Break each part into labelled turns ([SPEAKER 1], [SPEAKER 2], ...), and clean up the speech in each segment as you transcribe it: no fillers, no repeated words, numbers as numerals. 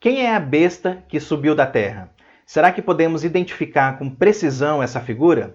[SPEAKER 1] Quem é a besta que subiu da terra? Será que podemos identificar com precisão essa figura?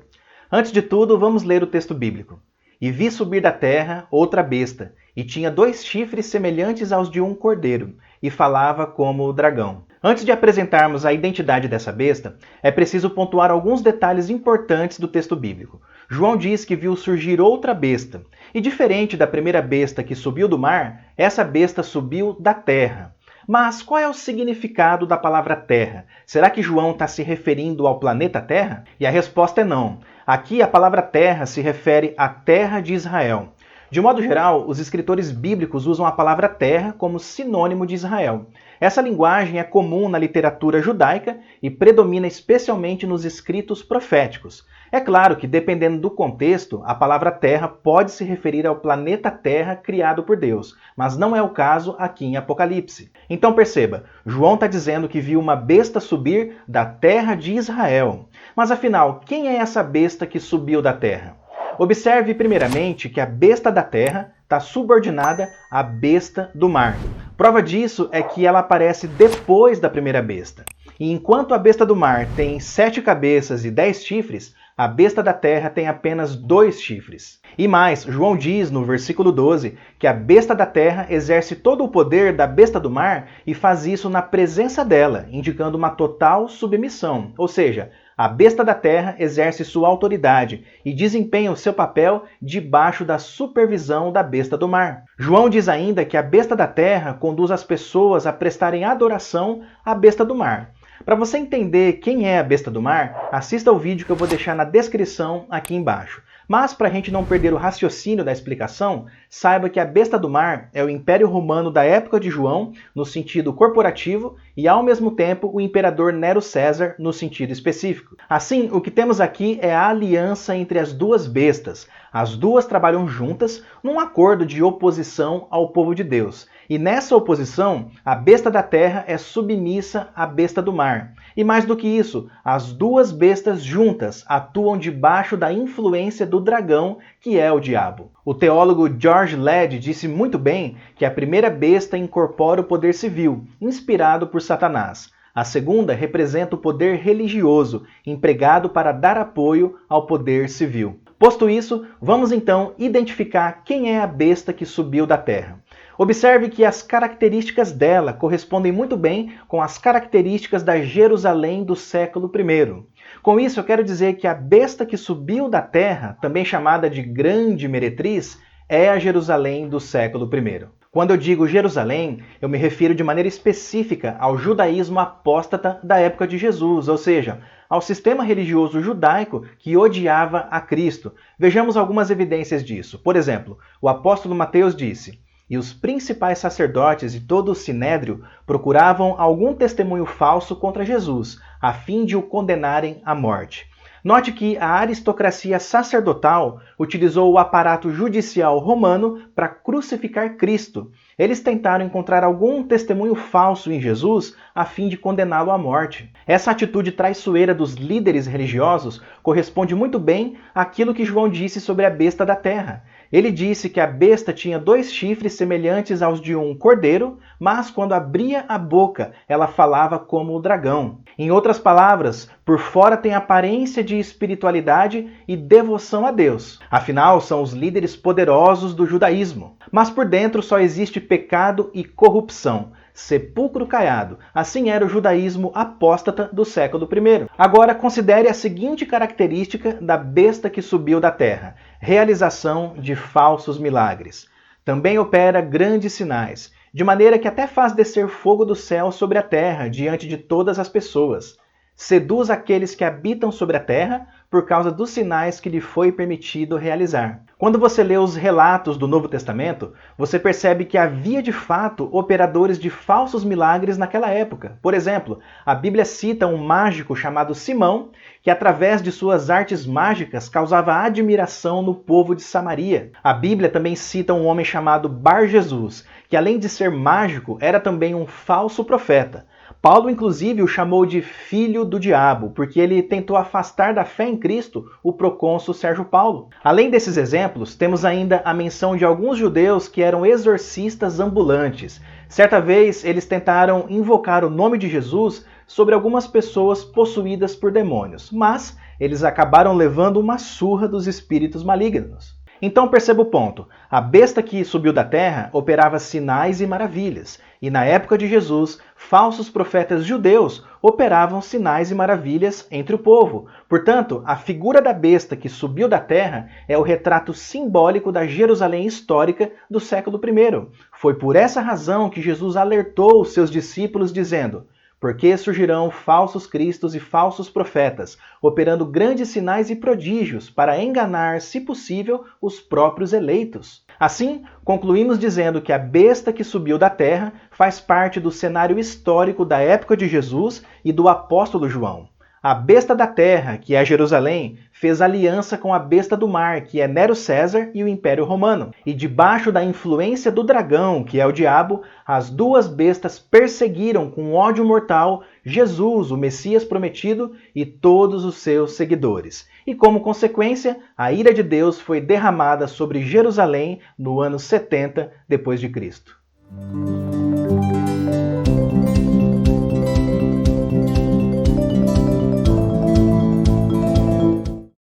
[SPEAKER 1] Antes de tudo, vamos ler o texto bíblico. E vi subir da terra outra besta, e tinha 2 chifres semelhantes aos de um cordeiro, e falava como o dragão. Antes de apresentarmos a identidade dessa besta, é preciso pontuar alguns detalhes importantes do texto bíblico. João diz que viu surgir outra besta, e diferente da primeira besta que subiu do mar, essa besta subiu da terra. Mas qual é o significado da palavra terra? Será que João está se referindo ao planeta Terra? E a resposta é não. Aqui a palavra terra se refere à terra de Israel. De modo geral, os escritores bíblicos usam a palavra terra como sinônimo de Israel. Essa linguagem é comum na literatura judaica e predomina especialmente nos escritos proféticos. É claro que, dependendo do contexto, a palavra terra pode se referir ao planeta Terra criado por Deus, mas não é o caso aqui em Apocalipse. Então perceba, João está dizendo que viu uma besta subir da terra de Israel. Mas afinal, quem é essa besta que subiu da terra? Observe primeiramente que a besta da terra está subordinada à besta do mar. Prova disso é que ela aparece depois da primeira besta. E enquanto a besta do mar tem 7 cabeças e 10 chifres, a besta da terra tem apenas 2 chifres. E mais, João diz no versículo 12 que a besta da terra exerce todo o poder da besta do mar e faz isso na presença dela, indicando uma total submissão. Ou seja, a besta da terra exerce sua autoridade e desempenha o seu papel debaixo da supervisão da besta do mar. João diz ainda que a besta da terra conduz as pessoas a prestarem adoração à besta do mar. Para você entender quem é a besta do mar, assista ao vídeo que eu vou deixar na descrição aqui embaixo. Mas, para a gente não perder o raciocínio da explicação, saiba que a besta do mar é o Império Romano da época de João, no sentido corporativo, e ao mesmo tempo o imperador Nero César, no sentido específico. Assim, o que temos aqui é a aliança entre as duas bestas. As duas trabalham juntas num acordo de oposição ao povo de Deus. E nessa oposição, a besta da terra é submissa à besta do mar. E mais do que isso, as duas bestas juntas atuam debaixo da influência do dragão, que é o diabo. O teólogo George Led disse muito bem que a primeira besta incorpora o poder civil, inspirado por Satanás. A segunda representa o poder religioso, empregado para dar apoio ao poder civil. Posto isso, vamos então identificar quem é a besta que subiu da terra. Observe que as características dela correspondem muito bem com as características da Jerusalém do século I. Com isso, eu quero dizer que a besta que subiu da terra, também chamada de Grande Meretriz, é a Jerusalém do século I. Quando eu digo Jerusalém, eu me refiro de maneira específica ao judaísmo apóstata da época de Jesus, ou seja, ao sistema religioso judaico que odiava a Cristo. Vejamos algumas evidências disso. Por exemplo, o apóstolo Mateus disse: "E os principais sacerdotes e todo o sinédrio procuravam algum testemunho falso contra Jesus, a fim de o condenarem à morte." Note que a aristocracia sacerdotal utilizou o aparato judicial romano para crucificar Cristo. Eles tentaram encontrar algum testemunho falso em Jesus a fim de condená-lo à morte. Essa atitude traiçoeira dos líderes religiosos corresponde muito bem àquilo que João disse sobre a besta da terra. Ele disse que a besta tinha 2 chifres semelhantes aos de um cordeiro, mas quando abria a boca, ela falava como o dragão. Em outras palavras, por fora tem aparência de espiritualidade e devoção a Deus. Afinal, são os líderes poderosos do judaísmo. Mas por dentro só existe pecado e corrupção. Sepulcro caiado. Assim era o judaísmo apóstata do século I. Agora considere a seguinte característica da besta que subiu da terra: realização de falsos milagres. Também opera grandes sinais, de maneira que até faz descer fogo do céu sobre a terra diante de todas as pessoas. Seduz aqueles que habitam sobre a terra por causa dos sinais que lhe foi permitido realizar. Quando você lê os relatos do Novo Testamento, você percebe que havia de fato operadores de falsos milagres naquela época. Por exemplo, a Bíblia cita um mágico chamado Simão, que através de suas artes mágicas causava admiração no povo de Samaria. A Bíblia também cita um homem chamado Bar-Jesus, que além de ser mágico, era também um falso profeta. Paulo, inclusive, o chamou de filho do diabo, porque ele tentou afastar da fé em Cristo o procônsul Sérgio Paulo. Além desses exemplos, temos ainda a menção de alguns judeus que eram exorcistas ambulantes. Certa vez, eles tentaram invocar o nome de Jesus sobre algumas pessoas possuídas por demônios, mas eles acabaram levando uma surra dos espíritos malignos. Então perceba o ponto. A besta que subiu da terra operava sinais e maravilhas, e na época de Jesus, falsos profetas judeus operavam sinais e maravilhas entre o povo. Portanto, a figura da besta que subiu da terra é o retrato simbólico da Jerusalém histórica do século I. Foi por essa razão que Jesus alertou os seus discípulos dizendo: porque surgirão falsos cristos e falsos profetas, operando grandes sinais e prodígios para enganar, se possível, os próprios eleitos. Assim, concluímos dizendo que a besta que subiu da terra faz parte do cenário histórico da época de Jesus e do apóstolo João. A besta da terra, que é Jerusalém, fez aliança com a besta do mar, que é Nero César e o Império Romano. E debaixo da influência do dragão, que é o diabo, as duas bestas perseguiram com ódio mortal Jesus, o Messias prometido, e todos os seus seguidores. E como consequência, a ira de Deus foi derramada sobre Jerusalém no ano 70 depois de Cristo.